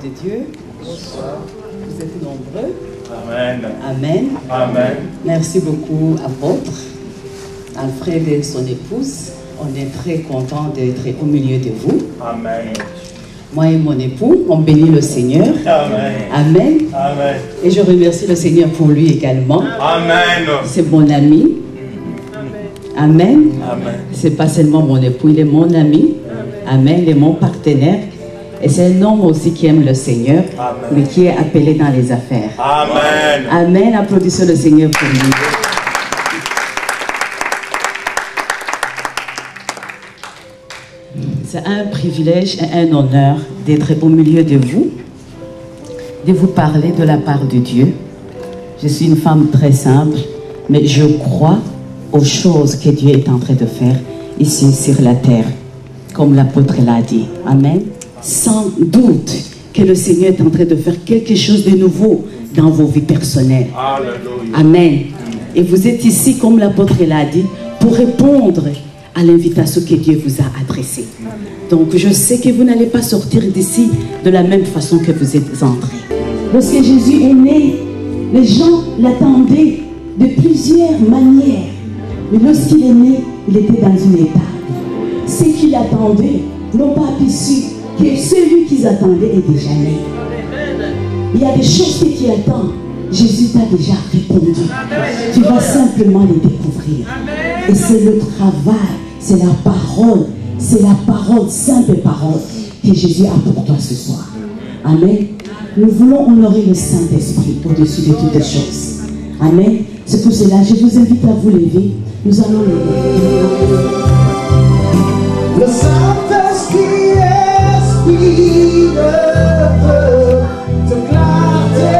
de Dieu. Bonsoir. Vous êtes nombreux. Amen. Amen. Amen. Merci beaucoup, apôtre, Alfred et son épouse. On est très contents d'être au milieu de vous. Amen. Moi et mon époux, on bénit le Seigneur. Amen. Amen. Amen. Et je remercie le Seigneur pour lui également. Amen. C'est mon ami. Amen. Amen. C'est pas seulement mon époux, il est mon ami. Amen. Il est mon partenaire. Et c'est un homme aussi qui aime le Seigneur, Amen. mais qui est appelé dans les affaires. Amen. Amen. Applaudissons le Seigneur pour lui. C'est un privilège et un honneur d'être au milieu de vous parler de la part de Dieu. Je suis une femme très simple, mais je crois aux choses que Dieu est en train de faire ici sur la terre, comme l'apôtre l'a dit. Amen. Sans doute que le Seigneur est en train de faire quelque chose de nouveau dans vos vies personnelles. Alléluia. Amen. Et vous êtes ici, comme l'apôtre l'a dit, pour répondre à l'invitation que Dieu vous a adressée. Donc je sais que vous n'allez pas sortir d'ici de la même façon que vous êtes entrés. Lorsque Jésus est né, les gens l'attendaient de plusieurs manières. Mais lorsqu'il est né, il était dans une étape. Ceux qui l'attendaient n'ont pas perçu que celui qu'ils attendaient est déjà né. Il y a des choses que tu attends. Jésus t'a déjà répondu. Tu vas simplement les découvrir. Et c'est le travail, c'est la parole, simple parole que Jésus a pour toi ce soir. Amen. Nous voulons honorer le Saint-Esprit au-dessus de toutes les choses. Amen. C'est pour cela, je vous invite à vous lever. Nous allons lever. Le Saint-Esprit est esprit de feu, de clarté.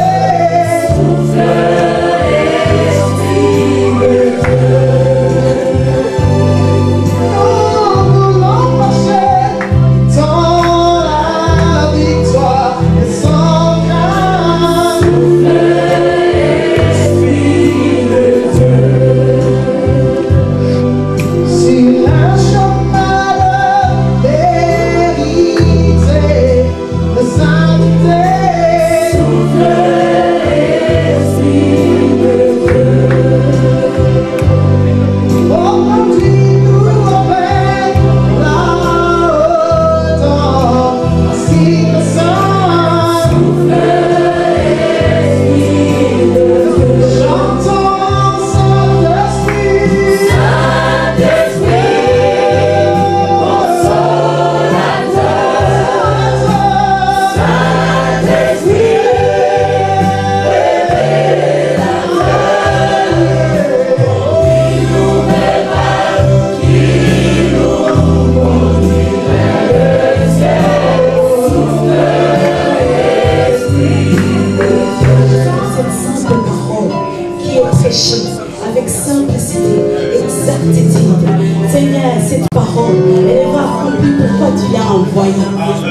Avec simplicité, exactitude. Seigneur, cette parole, elle va accomplir pourquoi tu l'as envoyée.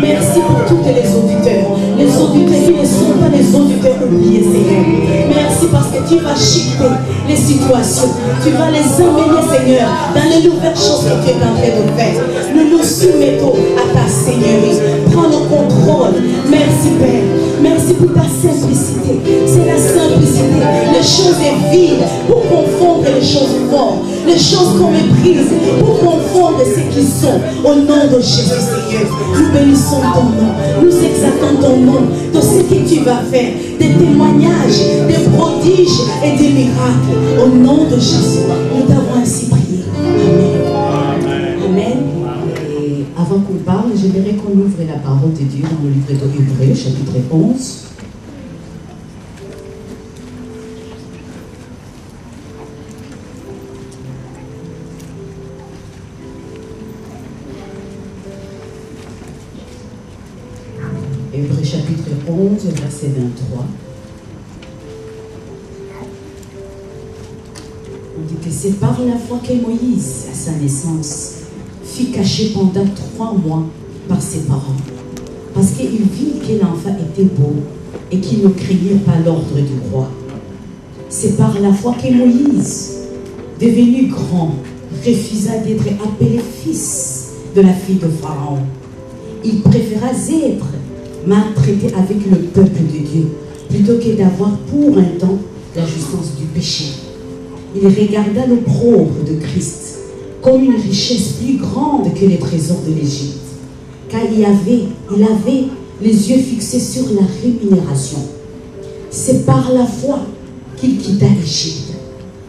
Merci pour tous les auditeurs qui ne sont pas les auditeurs oubliés, Seigneur. Merci parce que tu vas shifter les situations. Tu vas les emmener, Seigneur, dans les nouvelles choses que tu es en train de faire. Nous nous soumettons à ta Seigneurie. Prends le contrôle. Merci, Père. Merci pour ta simplicité. C'est la simplicité. Les choses vides pour confondre les choses fortes. Les choses qu'on méprise pour confondre ceux qui sont. Au nom de Jésus, Seigneur, nous bénissons ton nom. Nous exaltons ton nom de ce que tu vas faire. Des témoignages, des prodiges et des miracles. Au nom de Jésus, nous t'avons ainsi prié. Amen. Amen. Et avant qu'on parle, j'aimerais qu'on ouvre la parole de Dieu dans le livre de Hébreux, chapitre 11. Hébreux chapitre 11, verset 23. On dit que c'est par la foi que Moïse, à sa naissance, fut caché pendant 3 mois par ses parents. Parce qu'il vit que l'enfant était beau et qu'il ne craignait pas l'ordre du roi. C'est par la foi que Moïse, devenu grand, refusa d'être appelé fils de la fille de Pharaon. Il préféra être m'a traité avec le peuple de Dieu, plutôt que d'avoir pour un temps la jouissance du péché. Il regarda l'opprobre de Christ comme une richesse plus grande que les trésors de l'Égypte, car il avait les yeux fixés sur la rémunération. C'est par la foi qu'il quitta l'Égypte,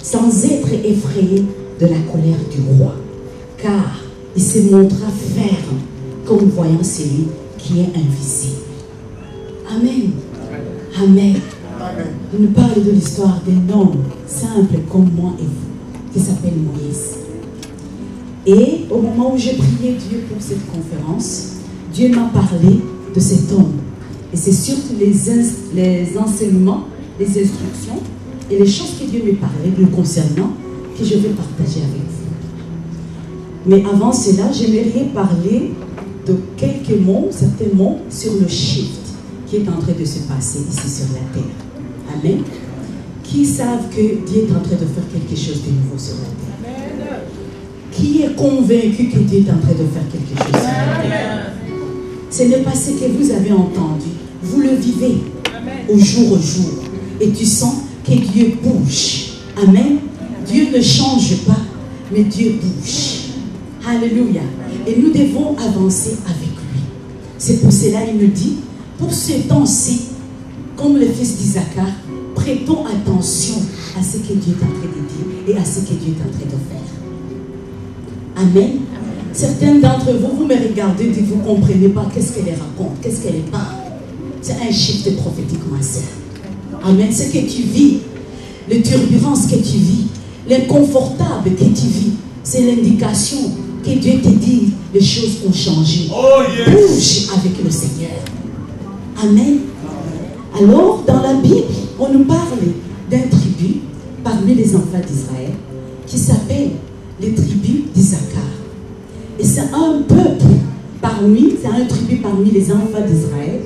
sans être effrayé de la colère du roi, car il se montra ferme comme voyant celui qui est invisible. Amen. Amen. On nous parle de l'histoire d'un homme simple comme moi et vous, qui s'appelle Moïse. Et au moment où j'ai prié Dieu pour cette conférence, Dieu m'a parlé de cet homme. Et c'est surtout les enseignements, les instructions et les choses que Dieu me parlait le concernant que je vais partager avec vous. Mais avant cela, j'aimerais parler de quelques mots, certains mots sur le shift qui est en train de se passer ici sur la terre. Amen. Qui savent que Dieu est en train de faire quelque chose de nouveau sur la terre? Amen. Qui est convaincu que Dieu est en train de faire quelque chose sur la terre? Ce n'est pas ce que vous avez entendu. Vous le vivez. Amen. Au jour. Et tu sens que Dieu bouge. Amen. Dieu ne change pas, mais Dieu bouge. Alléluia. Et nous devons avancer avec lui. C'est pour cela qu'il me dit, pour ce temps-ci, comme le fils d'Isaacar, prêtons attention à ce que Dieu est en train de dire et à ce que Dieu est en train de faire. Amen. Certains d'entre vous, vous me regardez et vous ne comprenez pas qu'est-ce qu'elle raconte, qu'est-ce qu'elle parle. C'est un shift prophétique, ma sœur. Amen. Ce que tu vis, les turbulences que tu vis, l'inconfortable que tu vis, c'est l'indication que Dieu te dit les choses ont changé. Oh, yes. Bouge avec le Seigneur. Amen. Alors, dans la Bible, on nous parle d'un tribu parmi les enfants d'Israël qui s'appelle les tribus d'Isaacar. Et c'est un peuple parmi, c'est un tribu parmi les enfants d'Israël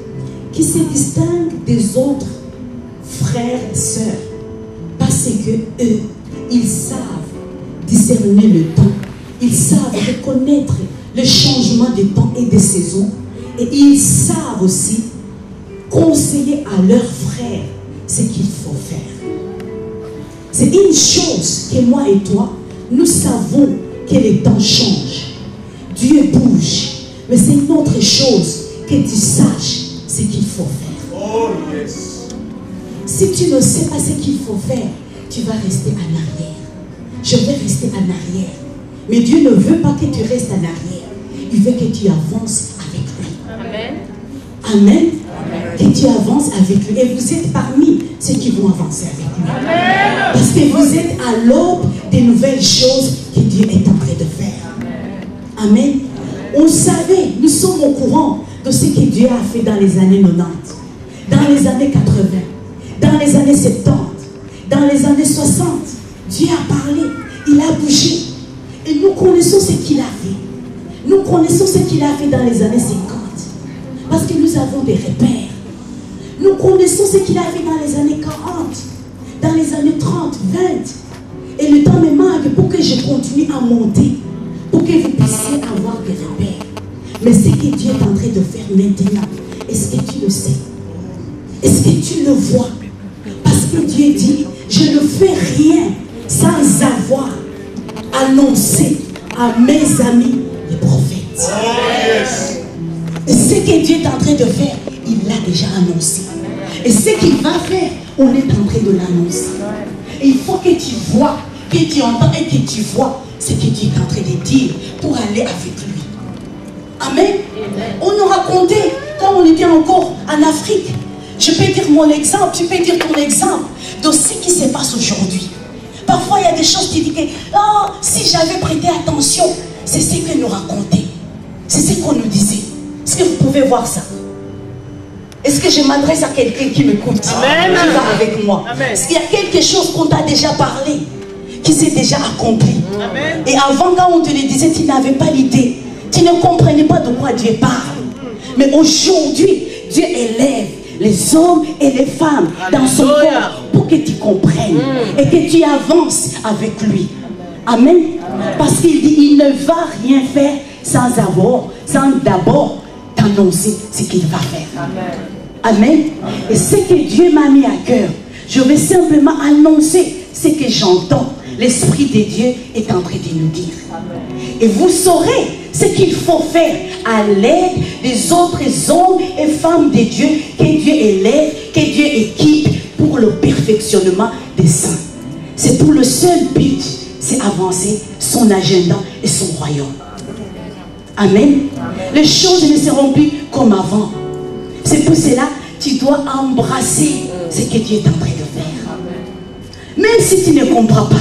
qui se distingue des autres frères et sœurs parce que eux, ils savent discerner le temps, ils savent reconnaître le changement des temps et des saisons, et ils savent aussi conseiller à leurs frères ce qu'il faut faire. C'est une chose que moi et toi, nous savons que les temps changent. Dieu bouge. Mais c'est une autre chose que tu saches ce qu'il faut faire. Oh, yes. Si tu ne sais pas ce qu'il faut faire, tu vas rester en arrière. Je vais rester en arrière. Mais Dieu ne veut pas que tu restes en arrière. Il veut que tu avances avec lui. Amen. Amen. Amen. Que tu avances avec lui. Et vous êtes parmi ceux qui vont avancer avec lui. Amen. Parce que vous êtes à l'aube des nouvelles choses que Dieu est en train de faire. Amen. Amen. On savait, nous sommes au courant de ce que Dieu a fait dans les années 90, dans les années 80, dans les années 70, dans les années 60. Dieu a parlé, il a bougé. Et nous connaissons ce qu'il a fait. Nous connaissons ce qu'il a fait dans les années 50. Parce que nous avons des repères. Nous connaissons ce qu'il a fait dans les années 40, dans les années 30, 20. Et le temps me manque pour que je continue à monter, pour que vous puissiez avoir des repères. Mais ce que Dieu est en train de faire maintenant, est-ce que tu le sais? Est-ce que tu le vois? Parce que Dieu dit, je ne fais rien sans avoir annoncé à mes amis les prophètes. Oh, yes. Et ce que Dieu est en train de faire, il l'a déjà annoncé. Et ce qu'il va faire, on est en train de l'annoncer. Et il faut que tu vois, que tu entends et que tu vois ce que Dieu est en train de dire pour aller avec lui. Amen. On nous racontait, quand on était encore en Afrique, je peux dire mon exemple, tu peux dire ton exemple de ce qui se passe aujourd'hui. Parfois, il y a des choses qui disent que oh, si j'avais prêté attention, c'est ce que nous racontait. C'est ce qu'on nous disait. Est-ce que vous pouvez voir ça? Est-ce que je m'adresse à quelqu'un qui m'écoute? Qui va avec moi? Est-ce qu'il y a quelque chose qu'on t'a déjà parlé, qui s'est déjà accompli? Amen. Et avant, quand on te le disait, tu n'avais pas l'idée. Tu ne comprenais pas de quoi Dieu parle. Mais aujourd'hui, Dieu élève les hommes et les femmes dans son corps pour que tu comprennes et que tu avances avec lui. Amen. Parce qu'il dit, il ne va rien faire sans d'abord t'annoncer ce qu'il va faire. Amen. Amen. Et ce que Dieu m'a mis à cœur, je vais simplement annoncer ce que j'entends. L'Esprit de Dieu est en train de nous dire. Amen. Et vous saurez ce qu'il faut faire à l'aide des autres hommes et femmes de Dieu que Dieu élève, que Dieu équipe pour le perfectionnement des saints. C'est pour le seul but, c'est avancer son agenda et son royaume. Amen. Amen. Les choses ne seront plus comme avant. C'est pour cela que tu dois embrasser ce que Dieu est en train de faire. Amen. Même si tu ne comprends pas,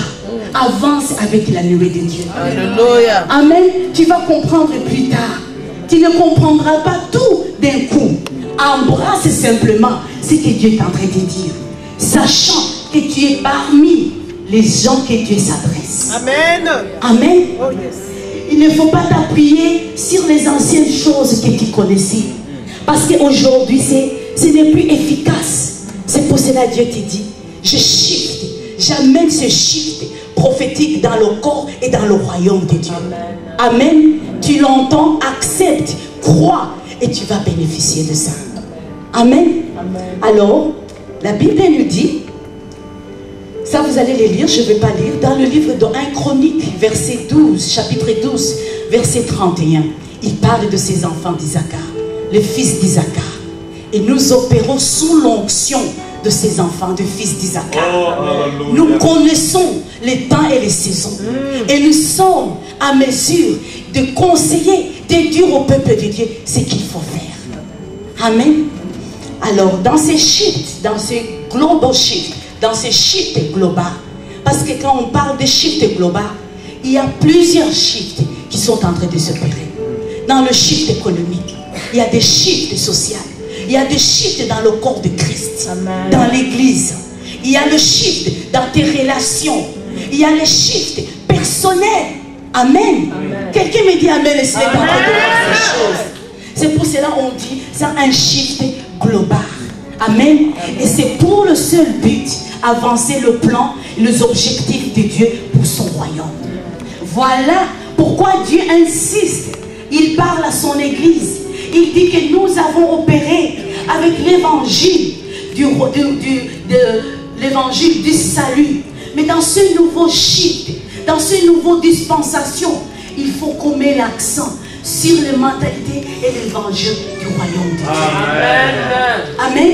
avance avec la nuée de Dieu. Alléluia. Amen. Tu vas comprendre plus tard. Tu ne comprendras pas tout d'un coup. Embrasse simplement ce que Dieu est en train de dire, sachant que tu es parmi les gens que Dieu s'adresse. Amen. Amen. Oh yes. Il ne faut pas t'appuyer sur les anciennes choses que tu connaissais. Parce qu'aujourd'hui, ce n'est plus efficace. C'est pour cela que Dieu te dit, je shift, j'amène ce shift prophétique dans le corps et dans le royaume de Dieu. Amen. Amen. Tu l'entends, accepte, crois et tu vas bénéficier de ça. Amen. Amen. Alors, la Bible nous dit, ça vous allez les lire, je ne vais pas lire, dans le livre de 1 Chronique, verset 12, chapitre 12, verset 31, il parle de ses enfants d'Isaacar, le fils d'Isaacar. Et nous opérons sous l'onction de ces enfants, de fils d'Isaacar. Oh, nous connaissons les temps et les saisons. Et nous sommes à mesure de conseiller, de dire au peuple de Dieu ce qu'il faut faire. Amen. Alors, dans ces shifts, dans ces global shifts, dans ces shifts globaux, parce que quand on parle de shifts globaux, il y a plusieurs shifts qui sont en train de s'opérer. Dans le shift économique, il y a des shifts sociaux. Il y a des shifts dans le corps de Christ, Amen. Dans l'église. Il y a le shift dans tes relations. Il y a le shift personnel. Amen. Amen. Quelqu'un me dit Amen et c'est pas de ces choses. C'est pour cela qu'on dit c'est un shift global. Amen. Et c'est pour le seul but, avancer le plan, les objectifs de Dieu pour son royaume. Voilà pourquoi Dieu insiste. Il parle à son église. Il dit que nous avons opéré avec l'évangile l'évangile du salut. Mais dans ce nouveau shift, dans ce nouveau dispensation, il faut qu'on mette l'accent sur les mentalités et l'évangile du royaume de Dieu. Amen. Amen.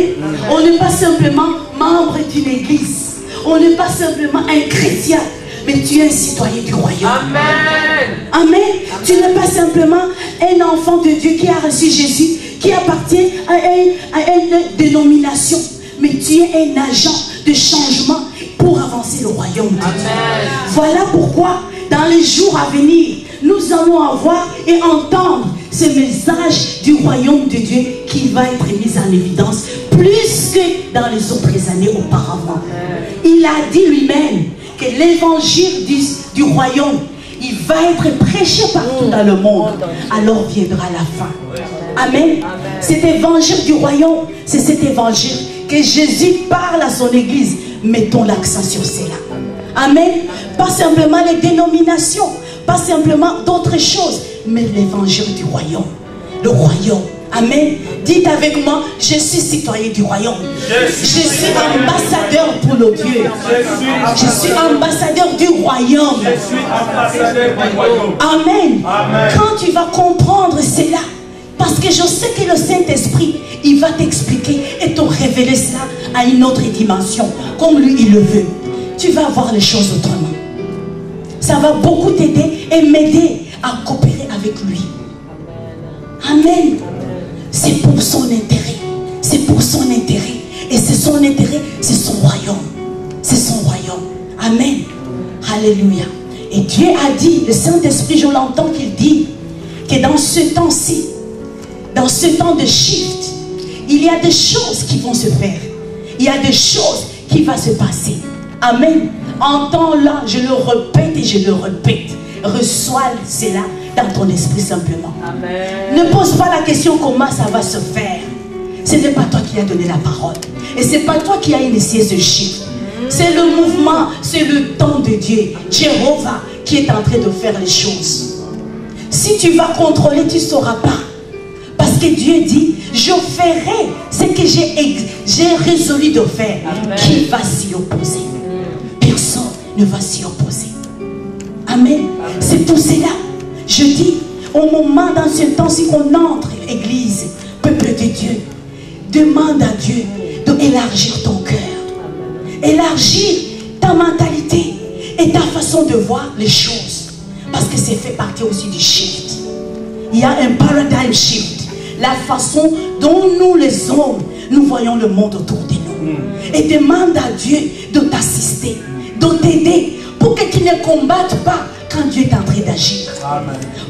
On n'est pas simplement membre d'une église. On n'est pas simplement un chrétien. Mais tu es un citoyen du royaume. Amen. Amen. Tu n'es pas simplement un enfant de Dieu qui a reçu Jésus, qui appartient à une dénomination. Mais tu es un agent de changement pour avancer le royaume de Dieu. Amen. Voilà pourquoi, dans les jours à venir, nous allons avoir et entendre ce message du royaume de Dieu qui va être mis en évidence plus que dans les autres années auparavant. Amen. Il a dit lui-même que l'évangile du royaume, il va être prêché partout dans le monde. Alors viendra la fin. Amen. Amen. Cet évangile du royaume, c'est cet évangile que Jésus parle à son église. Mettons l'accent sur cela. Amen. Pas simplement les dénominations, pas simplement d'autres choses, mais l'évangile du royaume. Le royaume. Amen. Dites avec moi, je suis citoyen du royaume. Je suis ambassadeur pour le Dieu. Je suis ambassadeur du royaume. Amen. Amen. Quand tu vas comprendre cela, parce que je sais que le Saint-Esprit, il va t'expliquer et te révéler cela à une autre dimension, comme lui il le veut. Tu vas voir les choses autrement. Ça va beaucoup t'aider et m'aider à coopérer avec lui. Amen. C'est pour son intérêt. C'est pour son intérêt. Et c'est son intérêt, c'est son royaume. C'est son royaume. Amen. Alléluia. Et Dieu a dit, le Saint-Esprit, je l'entends qu'il dit, que dans ce temps-ci, dans ce temps de shift, il y a des choses qui vont se faire. Il y a des choses qui vont se passer. Amen. Entends-la, je le répète et je le répète. Reçois cela dans ton esprit simplement. Amen. Ne pose pas la question comment ça va se faire. Ce n'est pas toi qui as donné la parole. Et ce n'est pas toi qui as initié ce shift. C'est le mouvement, c'est le temps de Dieu. Jéhovah qui est en train de faire les choses. Si tu vas contrôler, tu ne sauras pas. Parce que Dieu dit, je ferai ce que j'ai résolu de faire. Amen. Qui va s'y opposer? Personne ne va s'y opposer. Amen. C'est pour cela, je dis, au moment dans ce temps, si on entre l'église, peuple de Dieu, demande à Dieu d'élargir ton cœur. Élargir ta mentalité et ta façon de voir les choses. Parce que c'est fait partie aussi du shift. Il y a un paradigm shift. La façon dont nous les hommes, nous voyons le monde autour de nous. Et demande à Dieu de t'assister, de t'aider, pour que tu ne combattes pas quand Dieu est en train d'agir.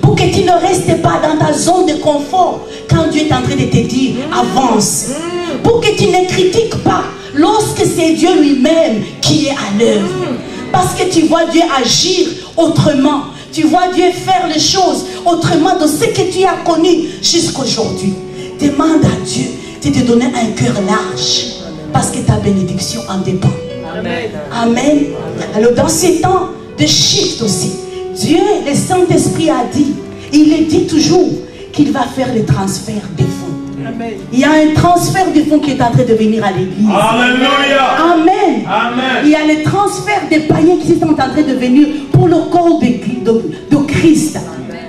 Pour que tu ne restes pas dans ta zone de confort quand Dieu est en train de te dire avance. Pour que tu ne critiques pas lorsque c'est Dieu lui-même qui est à l'œuvre. Parce que tu vois Dieu agir autrement. Tu vois Dieu faire les choses autrement de ce que tu as connu jusqu'aujourd'hui. Demande à Dieu de te donner un cœur large. Parce que ta bénédiction en dépend. Amen. Amen. Alors dans ces temps de shift aussi, Dieu, le Saint-Esprit a dit, il est dit toujours qu'il va faire le transfert des fonds. Amen. Il y a un transfert des fonds qui est en train de venir à l'église. Alléluia. Amen. Amen. Il y a le transfert des païens qui sont en train de venir pour le corps de Christ.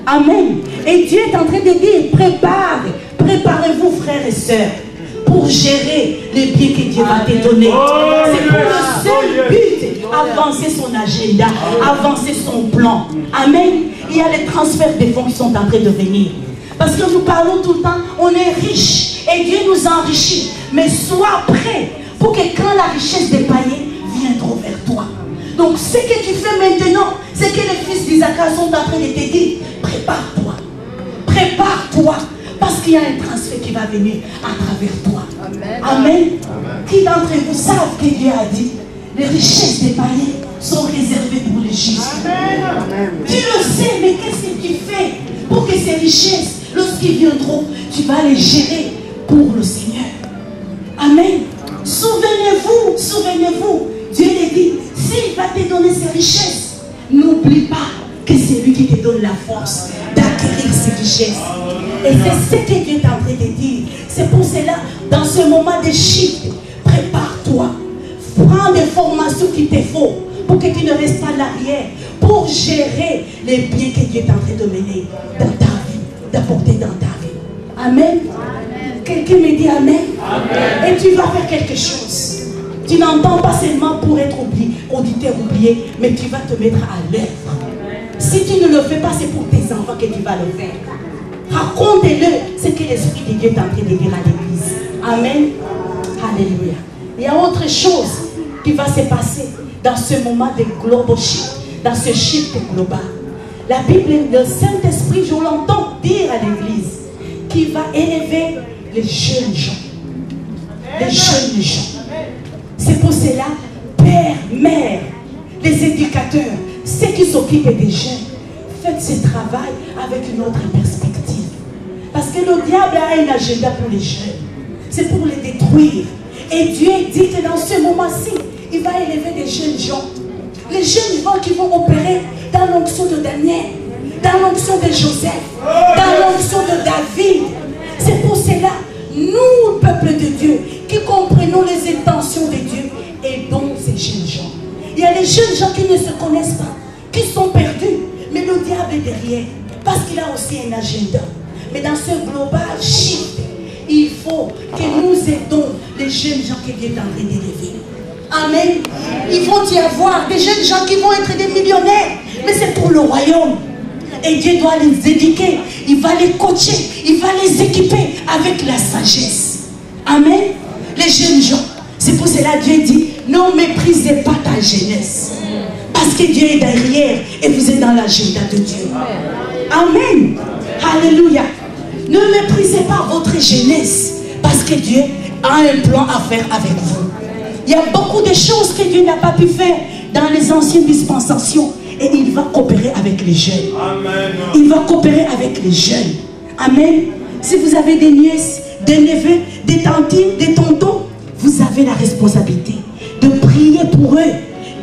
Amen. Amen. Et Dieu est en train de dire, préparez-vous frères et sœurs, pour gérer les biens que Dieu va te donner. C'est pour le seul but, avancer son agenda, avancer son plan. Amen. Il y a les transferts des fonds qui sont en train de venir. Parce que nous parlons tout le temps, on est riche et Dieu nous enrichit. Mais sois prêt pour que quand la richesse des païens viendront vers toi. Donc ce que tu fais maintenant, c'est que les fils d'Isaac sont en train de te dire, prépare-toi. Prépare-toi. Parce qu'il y a un transfert qui va venir à travers toi. Amen. Amen. Amen. Qui d'entre vous savent que Dieu a dit, les richesses des païens sont réservées pour les justes. Tu le sais, mais qu'est-ce que tu fais pour que ces richesses, lorsqu'ils viendront, tu vas les gérer pour le Seigneur. Amen. Souvenez-vous, souvenez-vous, Dieu l'a dit, s'il va te donner ces richesses, n'oublie pas que c'est lui qui te donne la force d'acquérir ces richesses. Et c'est ce que Dieu est en train de dire. C'est pour cela, dans ce moment de shift, prépare-toi. Prends des formations qu'il te faut pour que tu ne restes pas à l'arrière, pour gérer les biens que Dieu est en train de mener dans ta vie, d'apporter dans ta vie. Amen. Quelqu'un me dit amen. Amen. Et tu vas faire quelque chose. Tu n'entends pas seulement pour être auditeur oublié, mais tu vas te mettre à l'œuvre. Si tu ne le fais pas, c'est pour tes enfants que tu vas le faire. Racontez-le ce que l'Esprit de Dieu est en train de dire à l'église. Amen. Alléluia. Il y a autre chose qui va se passer dans ce moment de global shift, dans ce shift global. La Bible, le Saint-Esprit, je l'entends dire à l'église, qui va élever les jeunes gens. Les jeunes gens. C'est pour cela, père, mère, les éducateurs, ceux qui s'occupent des jeunes, faites ce travail avec une autre perspective. Parce que le diable a un agenda pour les jeunes. C'est pour les détruire. Et Dieu dit que dans ce moment-ci, il va élever des jeunes gens. Les jeunes gens qui vont opérer dans l'onction de Daniel, dans l'onction de Joseph, dans l'onction de David. C'est pour cela, nous, peuple de Dieu, qui comprenons les intentions de Dieu, aidons ces jeunes gens. Il y a les jeunes gens qui ne se connaissent pas, qui sont perdus, mais le diable est derrière, parce qu'il a aussi un agenda. Mais dans ce global shift, il faut que nous aidons les jeunes gens qui viennent en train d'élever. Amen. Il faut y avoir des jeunes gens qui vont être des millionnaires, mais c'est pour le royaume. Et Dieu doit les éduquer, il va les coacher, il va les équiper avec la sagesse. Amen. Les jeunes gens, c'est pour cela que Dieu dit, ne méprisez pas ta jeunesse. Parce que Dieu est derrière et vous êtes dans l'agenda de Dieu. Amen. Alléluia. Ne méprisez pas votre jeunesse parce que Dieu a un plan à faire avec vous. Il y a beaucoup de choses que Dieu n'a pas pu faire dans les anciennes dispensations et il va coopérer avec les jeunes. Amen. Il va coopérer avec les jeunes. Amen. Si vous avez des nièces, des neveux, des tantines, des tontons, vous avez la responsabilité de prier pour eux,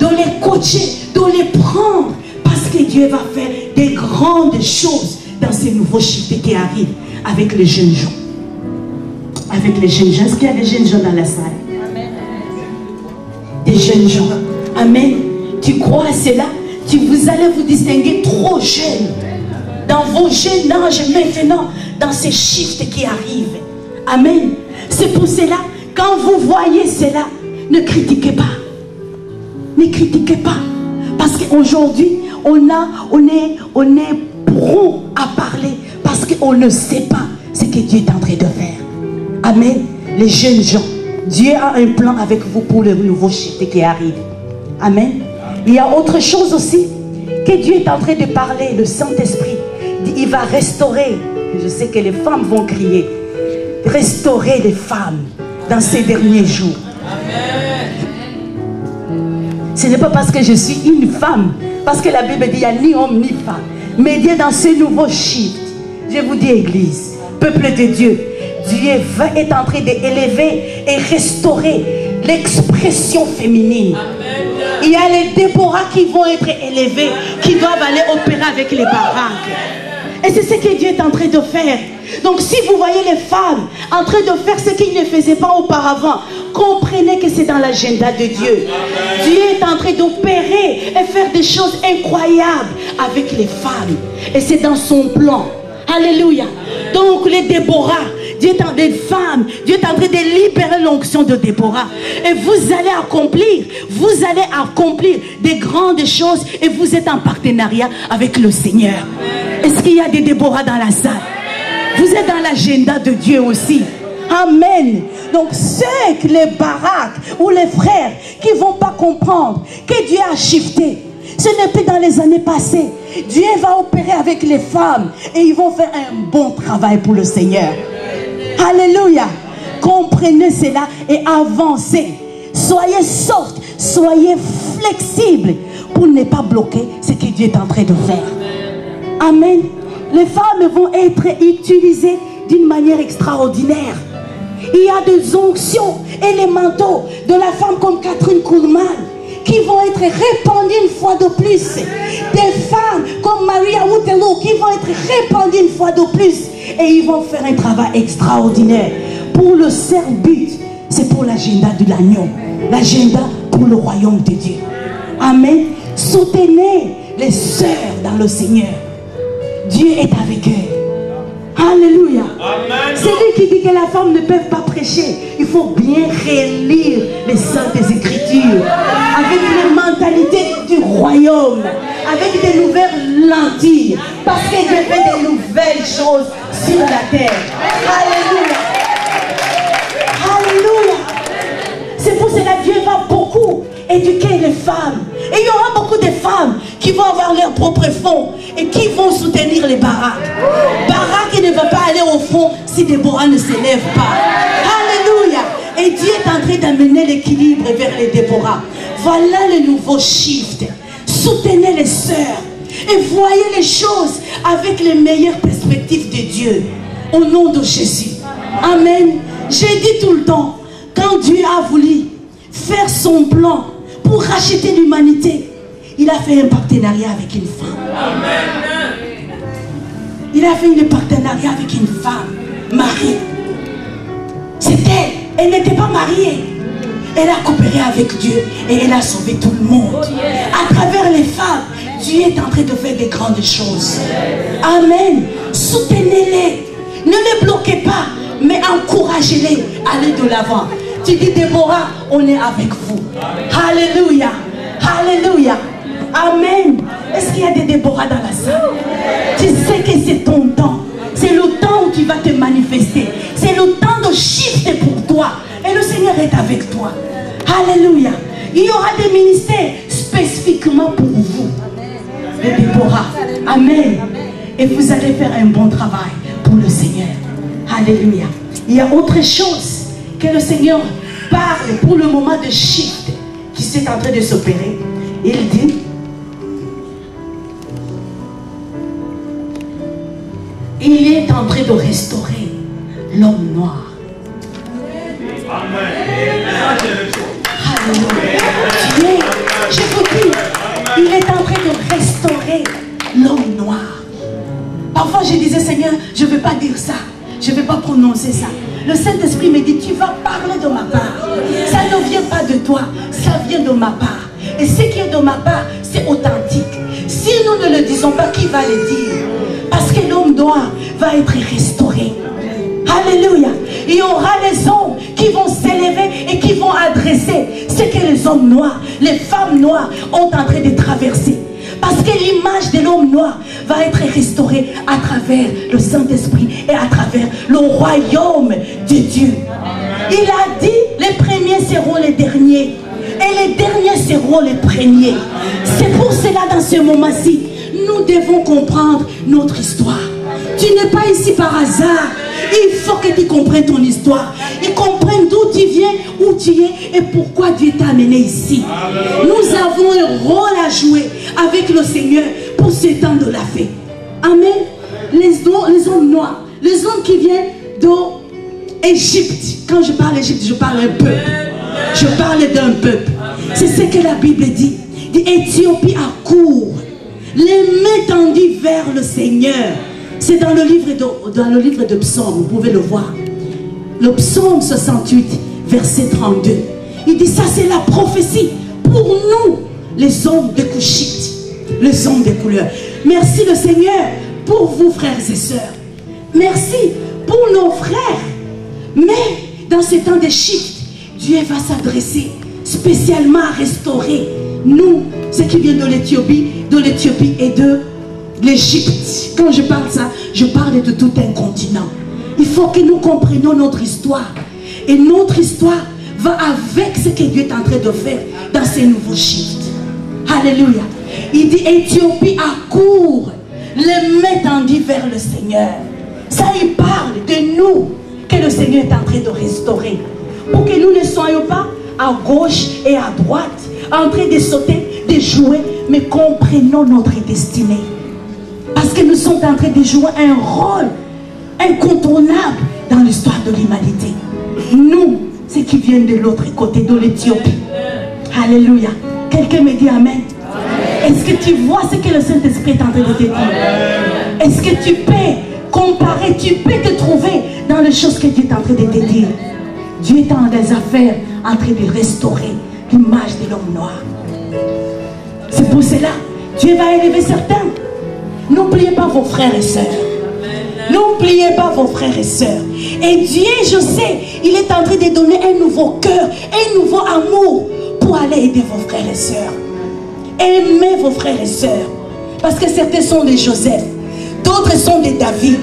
de les coacher, de les prendre parce que Dieu va faire des grandes choses dans ces nouveaux shifts qui arrivent avec les jeunes gens. avec les jeunes gens. Est-ce qu'il y a des jeunes gens dans la salle? Des jeunes gens. Amen. Tu crois à cela? Vous allez vous distinguer trop jeunes. Dans vos jeunes âges maintenant, dans ces shifts qui arrivent. Amen. C'est pour cela, quand vous voyez cela, ne critiquez pas. Ne critiquez pas. Parce qu'aujourd'hui, on est prompt à parler. Parce qu'on ne sait pas ce que Dieu est en train de faire. Amen. Les jeunes gens, Dieu a un plan avec vous pour le nouveau shift qui arrive. Amen. Il y a autre chose aussi que Dieu est en train de parler. Le Saint-Esprit, il va restaurer. Je sais que les femmes vont crier. Restaurer les femmes dans ces derniers jours. Ce n'est pas parce que je suis une femme, parce que la Bible dit il n'y a ni homme ni femme. Mais Dieu dans ce nouveau shift, je vous dis Église, peuple de Dieu, Dieu est en train d'élever et restaurer l'expression féminine. Il y a les Déborah qui vont être élevés, qui doivent aller opérer avec les baraques. Et c'est ce que Dieu est en train de faire. Donc si vous voyez les femmes en train de faire ce qu'ils ne faisaient pas auparavant, comprenez que c'est dans l'agenda de Dieu. Dieu est en train d'opérer et faire des choses incroyables avec les femmes. Et c'est dans son plan. Alléluia. Donc les Déborah, Dieu est en train de femmes, Dieu est en train de libérer l'onction de Déborah. Et vous allez accomplir des grandes choses et vous êtes en partenariat avec le Seigneur. Est-ce qu'il y a des Déborah dans la salle? Vous êtes dans l'agenda de Dieu aussi. Amen. Donc ceux que les baraques ou les frères qui ne vont pas comprendre que Dieu a shifté, ce n'est plus dans les années passées. Dieu va opérer avec les femmes et ils vont faire un bon travail pour le Seigneur. Alléluia. Comprenez cela et avancez. Soyez sortes, soyez flexibles pour ne pas bloquer ce que Dieu est en train de faire. Amen. Les femmes vont être utilisées d'une manière extraordinaire. Il y a des onctions et les manteaux de la femme comme Catherine Kuhlman qui vont être répandues une fois de plus. Des femmes comme Maria Waterloo qui vont être répandues une fois de plus. Et ils vont faire un travail extraordinaire. Pour le seul but, c'est pour l'agenda de l'agneau. L'agenda pour le royaume de Dieu. Amen. Soutenez les sœurs dans le Seigneur. Dieu est avec eux. Alléluia. C'est lui qui dit que la femme ne peut pas prêcher. Il faut bien relire les saintes écritures avec les mentalités du royaume, avec des nouvelles lentilles, parce que Dieu fait des nouvelles choses sur la terre. Alléluia. Alléluia. C'est pour cela que Dieu va beaucoup éduquer les femmes. Et il y aura beaucoup de femmes qui vont avoir leurs propres fonds et qui vont soutenir les baraques. Baraque ne va pas aller au fond si Déborah ne s'élève pas. Alléluia. Et Dieu est en train d'amener l'équilibre vers les Déborah. Voilà le nouveau shift. Soutenez les sœurs et voyez les choses avec les meilleures perspectives de Dieu. Au nom de Jésus. Amen. J'ai dit tout le temps, quand Dieu a voulu faire son plan pour racheter l'humanité, il a fait un partenariat avec une femme. Amen. Il a fait un partenariat avec une femme, Marie. C'est elle. Elle n'était pas mariée. Elle a coopéré avec Dieu et elle a sauvé tout le monde. À travers les femmes, Dieu est en train de faire des grandes choses. Amen. Soutenez-les. Ne les bloquez pas, mais encouragez-les à aller de l'avant. Tu dis, Déborah, on est avec vous. Alléluia. Alléluia. Amen. Est-ce qu'il y a des Déborah dans la salle? Tu sais que c'est ton temps. C'est le temps où tu vas te manifester. C'est le temps de shift pour toi. Et le Seigneur est avec toi. Alléluia. Il y aura des ministères spécifiquement pour vous. Les Déborah. Amen. Et vous allez faire un bon travail pour le Seigneur. Alléluia. Il y a autre chose que le Seigneur parle pour le moment de shift qui s'est en train de s'opérer. Il dit, il est en train de restaurer l'homme noir. Alléluia. Dieu, je vous dis, il est en train de restaurer l'homme noir. Parfois je disais, Seigneur, je ne veux pas dire ça. je ne vais pas prononcer ça. Le Saint-Esprit me dit, tu vas parler de ma part. Ça ne vient pas de toi, ça vient de ma part. Et ce qui est de ma part, c'est authentique. Si nous ne le disons pas, qui va le dire? Parce que l'homme noir va être restauré. Alléluia. Il y aura les hommes qui vont s'élever et qui vont adresser ce que les hommes noirs, les femmes noires ont en train de traverser. Parce que l'image de l'homme noir va être restaurée à travers le Saint-Esprit et à travers le royaume de Dieu. Il a dit, les premiers seront les derniers et les derniers seront les premiers. C'est pour cela, dans ce moment-ci, nous devons comprendre notre histoire. Tu n'es pas ici par hasard. Il faut que tu comprennes ton histoire. Et comprennes d'où tu viens, où tu es et pourquoi Dieu t'a amené ici. Nous avons un rôle à jouer avec le Seigneur pour ce temps de la fête. Amen. Les hommes noirs, les hommes qui viennent d'Égypte. Quand je parle d'Égypte, je parle d'un peuple. Je parle d'un peuple. C'est ce que la Bible dit. Éthiopie accourt, les mains tendues vers le Seigneur. C'est dans le livre de Psaume, vous pouvez le voir. Le Psaume 68, verset 32. Il dit ça, c'est la prophétie pour nous, les hommes de Couchite, les hommes de couleur. Merci le Seigneur pour vous, frères et sœurs. Merci pour nos frères. Mais dans ce temps d'Égypte, Dieu va s'adresser spécialement à restaurer nous, ceux qui viennent de l'Éthiopie et de l'Égypte. Quand je parle ça, je parle de tout un continent. Il faut que nous comprenions notre histoire. Et notre histoire va avec ce que Dieu est en train de faire dans ces nouveaux shifts. Alléluia. Il dit Éthiopie accourt, les mains tendues vers le Seigneur. Ça, il parle de nous que le Seigneur est en train de restaurer. Pour que nous ne soyons pas à gauche et à droite, en train de sauter, de jouer, mais comprenons notre destinée. Parce que nous sommes en train de jouer un rôle incontournable dans l'histoire de l'humanité. Nous, ceux qui viennent de l'autre côté, de l'Éthiopie. Alléluia. Quelqu'un me dit Amen. Est-ce que tu vois ce que le Saint-Esprit est en train de te dire? Est-ce que tu peux comparer, tu peux te trouver dans les choses que Dieu est en train de te dire? Dieu est dans des affaires en train de restaurer l'image de l'homme noir. C'est pour cela, Dieu va élever certains. N'oubliez pas vos frères et sœurs. N'oubliez pas vos frères et sœurs. Et Dieu, je sais, il est en train de donner un nouveau cœur, un nouveau amour pour aller aider vos frères et sœurs. Aimez vos frères et sœurs. Parce que certains sont des Joseph, d'autres sont des David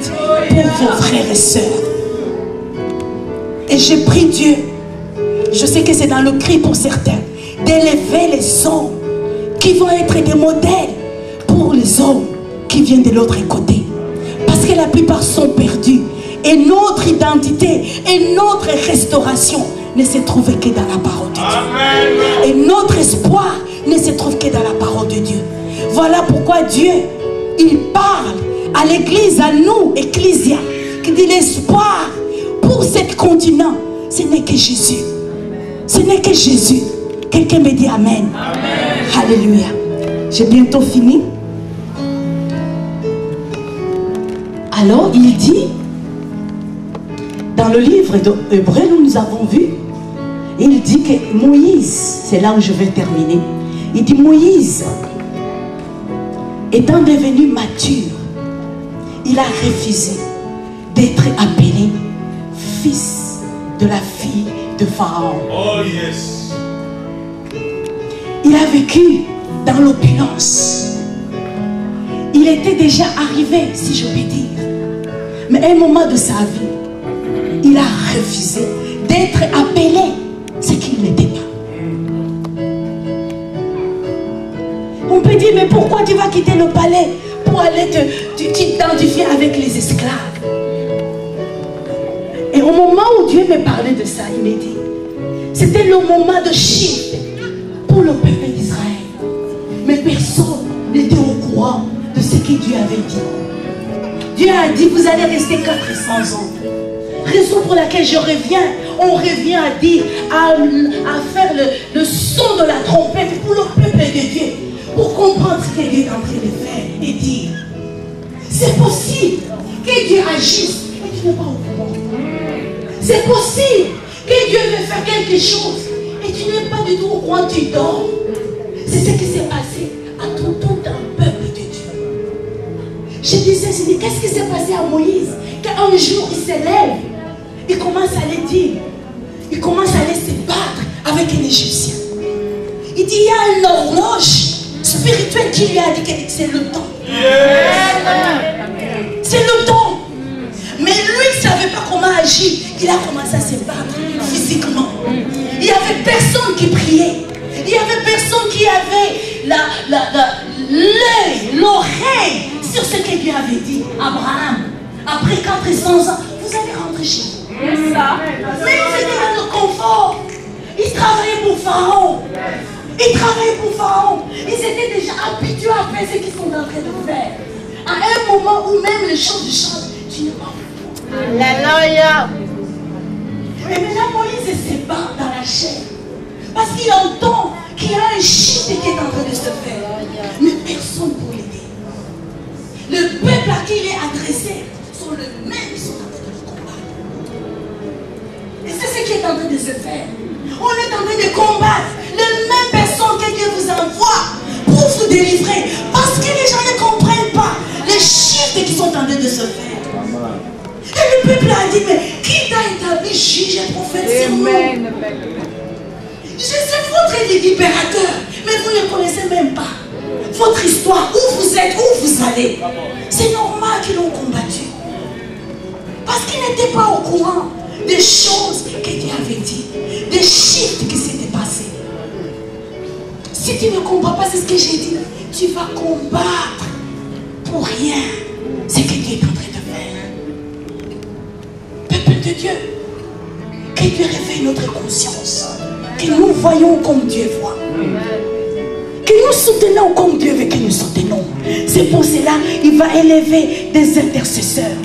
pour vos frères et sœurs. Et j'ai pris Dieu, je sais que c'est dans le cri pour certains, d'élever les hommes qui vont être des modèles pour les hommes qui viennent de l'autre côté. Parce que la plupart sont perdus. Et notre identité et notre restauration ne se trouve que dans la parole de Dieu. Amen. Et notre espoir ne se trouve que dans la parole de Dieu. Voilà pourquoi Dieu, il parle à l'église, à nous, ecclésia, qui dit l'espoir pour ce continent, ce n'est que Jésus. Ce n'est que Jésus. Quelqu'un me dit Amen. Amen. Alléluia. J'ai bientôt fini. Alors, il dit, dans le livre d'Hébreux, nous avons vu, il dit que Moïse, c'est là où je vais terminer, il dit Moïse, étant devenu mature, il a refusé d'être appelé fils de la fille de Pharaon. Oh yes. Il a vécu dans l'opulence. Il était déjà arrivé, si je puis dire. Mais à un moment de sa vie, il a refusé d'être appelé ce qu'il n'était pas. On peut dire, mais pourquoi tu vas quitter le palais pour aller t'identifier avec les esclaves? Et au moment où Dieu me parlait de ça, il m'a dit, c'était le moment de shift pour le peuple d'Israël. Mais personne n'était au courant de ce que Dieu avait dit. Dieu a dit, vous allez rester 400 ans. Raison pour laquelle on revient à dire, à faire le son de la trompette pour le peuple de Dieu, pour comprendre ce que Dieu est en train de faire et dire. C'est possible que Dieu agisse et tu n'es pas au courant. C'est possible que Dieu veut faire quelque chose et tu n'es pas du tout au courant, tu dors. C'est ce qui s'est passé à tout un peuple de Dieu. Je disais, qu'est-ce qui s'est passé à Moïse? Qu'un jour il s'élève, il commence à aller dire, il commence à aller se battre avec un Égyptien. Il dit, il y a une horloge spirituelle qui lui a dit que c'est le temps. C'est le temps. Mais lui, il ne savait pas comment agir. Il a commencé à se battre physiquement. Il n'y avait personne qui priait. Il n'y avait personne qui avait l'œil, l'oreille sur ce que Dieu avait dit. Abraham, après 400 ans, vous allez rentrer chez vous. Mais ils étaient dans le confort. Ils travaillaient pour Pharaon. Ils étaient déjà habitués à faire ce qu'ils sont en train de faire. À un moment où même les choses changent, tu n'es pas fou. Alléluia. Et maintenant Moïse se bat dans la chair. Parce qu'il entend qu'il y a un shift qui est en train de se faire. Mais personne pour l'aider. Le peuple à qui il est adressé sont les mêmes qui sont en train de le combattre. Et c'est ce qui est en train de se faire. On est en train de combattre les mêmes personnes que Dieu vous envoie pour vous délivrer. Parce que les gens ne comprennent pas les shifts qui sont en train de se faire. Et le peuple a dit, mais qui t'a établi juge et prophète sur nous? Je suis votre libérateur, mais vous ne connaissez même pas votre histoire, où vous êtes, où vous allez. C'est normal qu'ils l'ont combattu. Parce qu'ils n'étaient pas au courant des choses que Dieu avait dit, des shifts qui s'étaient passés. Si tu ne comprends pas ce que j'ai dit, tu vas combattre pour rien ce que Dieu est en train de faire. Peuple de Dieu, que Dieu réveille notre conscience, que nous voyons comme Dieu voit, que nous soutenons comme Dieu veut que nous soutenons. C'est pour cela qu'il va élever des intercesseurs,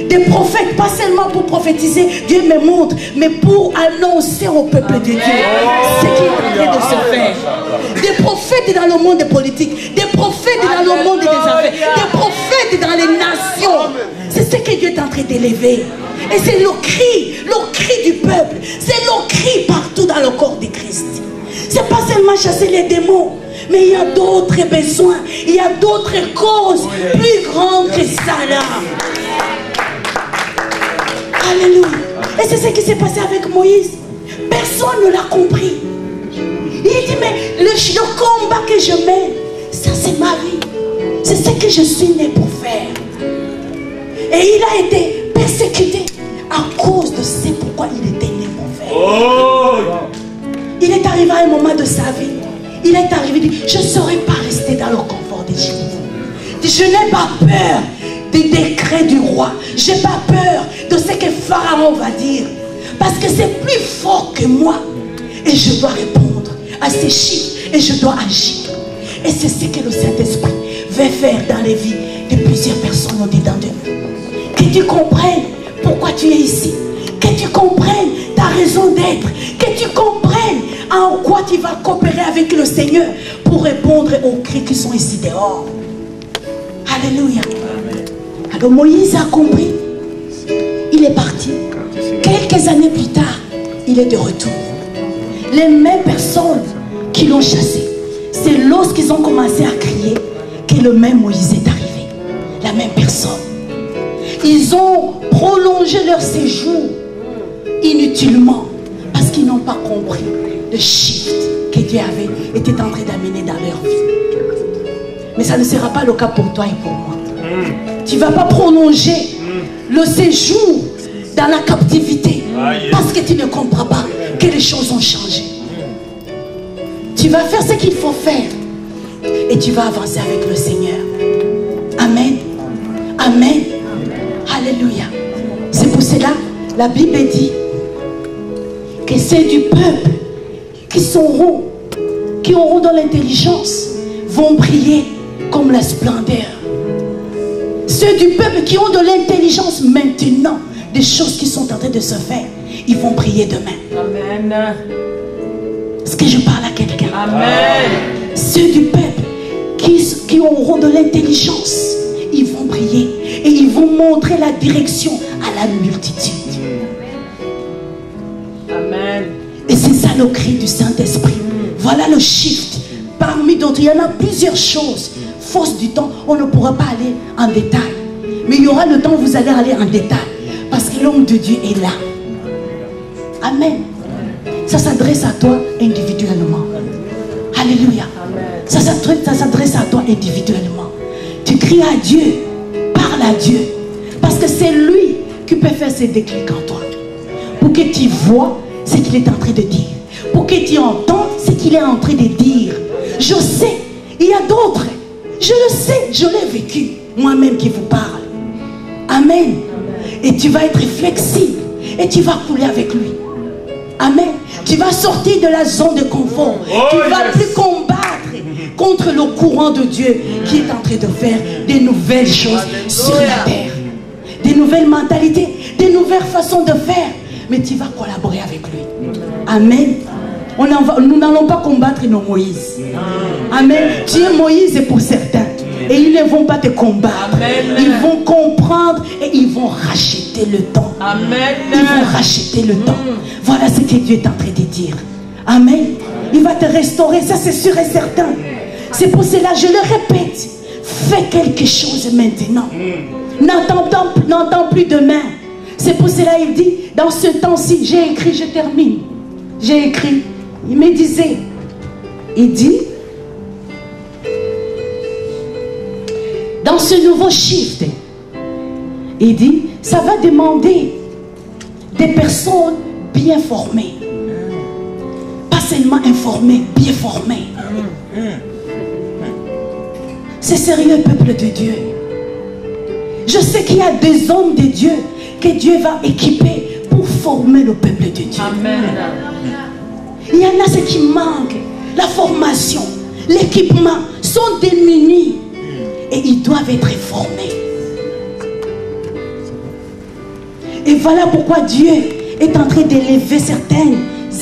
des prophètes, pas seulement pour prophétiser, Dieu me montre, mais pour annoncer au peuple de Dieu ce qui est en train de se faire. Des prophètes dans le monde politique, des prophètes dans le monde des affaires, des prophètes dans les nations. C'est ce que Dieu est en train d'élever. Et c'est le cri du peuple, c'est le cri partout dans le corps de Christ. C'est pas seulement chasser les démons, mais il y a d'autres besoins, il y a d'autres causes plus grandes que ça là. Alléluia. Et c'est ce qui s'est passé avec Moïse. Personne ne l'a compris. Il dit, mais le combat que je mène, ça c'est ma vie. C'est ce que je suis né pour faire. Et il a été persécuté à cause de ce pourquoi il était né pour faire. Oh. Il est arrivé à un moment de sa vie. Il est arrivé, il dit, je ne saurais pas rester dans le confort d'Égypte. Je n'ai pas peur des décrets du roi. Je n'ai pas peur de ce que Pharaon va dire. Parce que c'est plus fort que moi. Et je dois répondre à ces chiffres. Et je dois agir. Et c'est ce que le Saint-Esprit veut faire dans les vies de plusieurs personnes au-dedans de nous. Que tu comprennes pourquoi tu es ici. Que tu comprennes ta raison d'être. Que tu comprennes en quoi tu vas coopérer avec le Seigneur pour répondre aux cris qui sont ici dehors. Alléluia. Amen. Alors Moïse a compris. Il est parti. Quelques années plus tard, il est de retour. Les mêmes personnes qui l'ont chassé, c'est lorsqu'ils ont commencé à crier que le même Moïse est arrivé. La même personne. Ils ont prolongé leur séjour inutilement parce qu'ils n'ont pas compris le shift que Dieu était en train d'amener dans leur vie. Mais ça ne sera pas le cas pour toi et pour moi. Tu ne vas pas prolonger le séjour dans la captivité parce que tu ne comprends pas que les choses ont changé. Tu vas faire ce qu'il faut faire et tu vas avancer avec le Seigneur. Amen. Amen. Alléluia. C'est pour cela la Bible dit que c'est du peuple qui auront dans l'intelligence vont briller comme la splendeur. Ceux du peuple qui ont de l'intelligence maintenant, des choses qui sont en train de se faire, ils vont briller demain. Amen. Est-ce que je parle à quelqu'un? Amen. Ceux du peuple qui auront de l'intelligence, ils vont briller et ils vont montrer la direction à la multitude. ça le cri du Saint-Esprit. Voilà le shift. Parmi d'autres, il y en a plusieurs choses. Force du temps, on ne pourra pas aller en détail. Mais il y aura le temps où vous allez aller en détail. Parce que l'homme de Dieu est là. Amen. Ça s'adresse à toi individuellement. Alléluia. Ça s'adresse à toi individuellement. Tu cries à Dieu. Parle à Dieu. Parce que c'est lui qui peut faire ces déclics en toi. Pour que tu vois ce qu'il est en train de dire. Pour que tu entends ce qu'il est en train de dire. Je sais, il y a d'autres. Je le sais, je l'ai vécu. Moi-même qui vous parle. Amen. Et tu vas être flexible. Et tu vas couler avec lui. Amen. Tu vas sortir de la zone de confort. Tu ne vas plus combattre contre le courant de Dieu qui est en train de faire des nouvelles choses sur la terre. Des nouvelles mentalités, des nouvelles façons de faire. Mais tu vas collaborer avec lui. Amen. Nous n'allons pas combattre nos Moïse. Amen. Tu es Moïse pour certains. Et ils ne vont pas te combattre. Amen. Ils vont comprendre et ils vont racheter le temps. Amen. Ils vont racheter le temps. Voilà ce que Dieu est en train de dire. Amen. Il va te restaurer, ça c'est sûr et certain. C'est pour cela, je le répète, fais quelque chose maintenant. N'entends plus demain. C'est pour cela il dit, dans ce temps-ci, j'ai écrit, je termine. J'ai écrit, il me disait, il dit, dans ce nouveau shift, il dit, ça va demander des personnes bien formées. Pas seulement informées, bien formées. C'est sérieux, peuple de Dieu. Je sais qu'il y a des hommes de Dieu que Dieu va équiper pour former le peuple de Dieu. Amen. Il y en a ce qui manque. La formation, l'équipement sont démunis. Et ils doivent être formés. Et voilà pourquoi Dieu est en train d'élever certains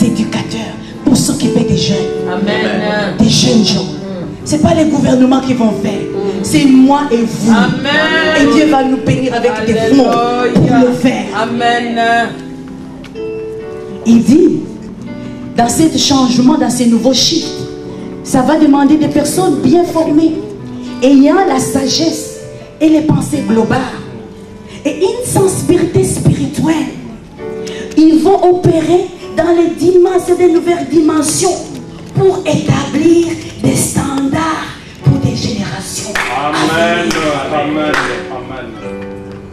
éducateurs pour s'occuper des jeunes. Amen. Des jeunes gens. Ce n'est pas les gouvernements qui vont faire. C'est moi et vous. Amen. Et Dieu va nous bénir avec des fonds pour le faire. Amen. Il dit, dans ce changement, dans ces nouveaux chiffres, ça va demander des personnes bien formées, ayant la sagesse et les pensées globales et une sensibilité spirituelle. Ils vont opérer dans les dimensions, des nouvelles dimensions pour établir des standards pour des générations. Amen. Amen.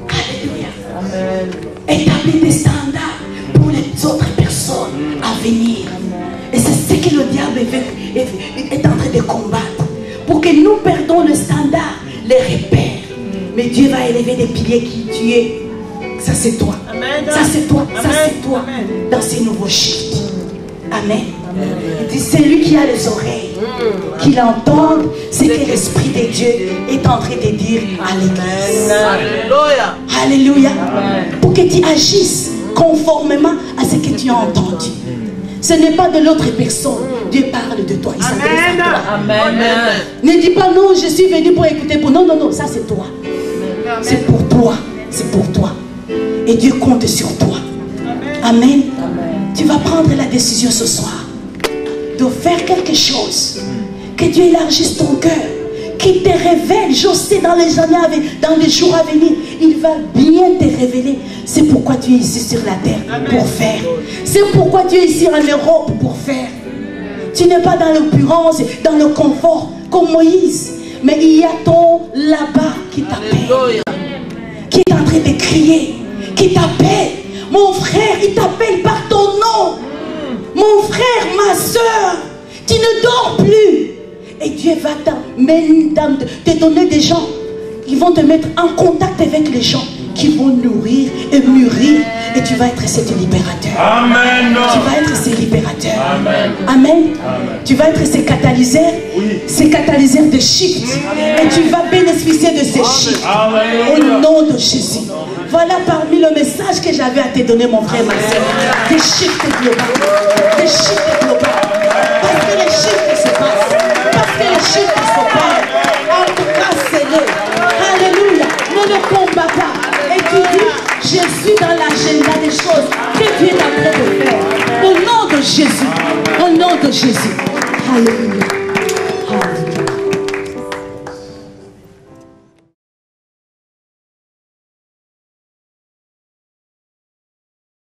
Alléluia. Amen. Établir des standards pour les autres personnes à venir. Et c'est ce que le diable est en train de combattre. Pour que nous perdons le standard, les repères. Mais Dieu va élever des piliers qui tuent. Ça c'est toi. Amen. Ça c'est toi. Amen. Ça c'est toi. Amen. Dans ces nouveaux shifts. Amen. Il dit, c'est lui qui a les oreilles, qu'il entende ce que l'Esprit de Dieu est en train de dire à l'Église. Alléluia. Alléluia. Pour que tu agisses conformément à ce que tu as entendu. Ce n'est pas de l'autre personne. Dieu parle de toi. Il s'adresse à toi. Amen. Ne dis pas non, je suis venu pour écouter. Non, non, non, ça c'est toi. C'est pour toi. C'est pour toi. Et Dieu compte sur toi. Amen. Amen. Tu vas prendre la décision ce soir de faire quelque chose. Que Dieu élargisse ton cœur. Qu'il te révèle. Je sais dans les années à venir, dans les jours à venir, il va bien te révéler. C'est pourquoi tu es ici sur la terre pour faire. C'est pourquoi tu es ici en Europe pour faire. Tu n'es pas dans l'opulence, dans le confort comme Moïse. Mais il y a ton là-bas qui t'appelle. Qui est en train de crier. Qui t'appelle. Mon frère, il t'appelle par ton nom. Mon frère, ma soeur, tu ne dors plus. Et Dieu va te donner des gens qui vont te mettre en contact avec les gens qui vont nourrir et mûrir. Et tu vas être cet libérateur. Amen. Tu vas être ces libérateurs. Amen. Amen. Amen. Tu vas être ces catalyseurs. Oui. Ces catalyseurs de shift. Et tu vas bénéficier de ces shifts. Au nom de Jésus. Voilà parmi le message que j'avais à te donner, mon frère, ma soeur. Des shifts globaux. Des shifts globaux. Parce que les shifts se passent. Parce que les shifts se passent. En tout cas, c'est le. Alléluia. Ne le combat pas. Et tu dis, je suis dans l'agenda des choses que Dieu est en train de faire. Au nom de Jésus. de Jésus. Alléluia.